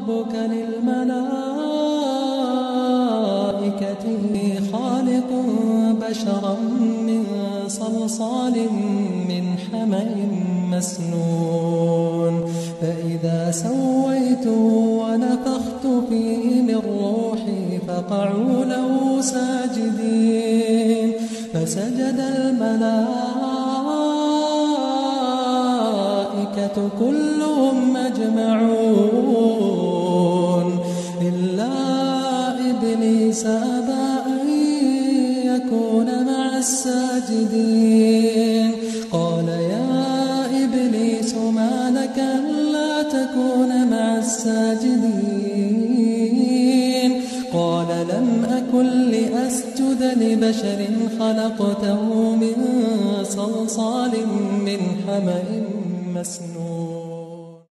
ربك للملائكة إني خالق بشرا من صلصال من حمأ مسنون فإذا سويته ونفخت فيه من روحي فقعوا له ساجدين فسجد الملائكة كلهم أجمعون إلا إبليس أبى أن يكون مع الساجدين قال يا إبليس ما لك ألا تكون مع الساجدين قال لم أكن لأسجد لبشر خلقته من صلصال من حمأ مسنون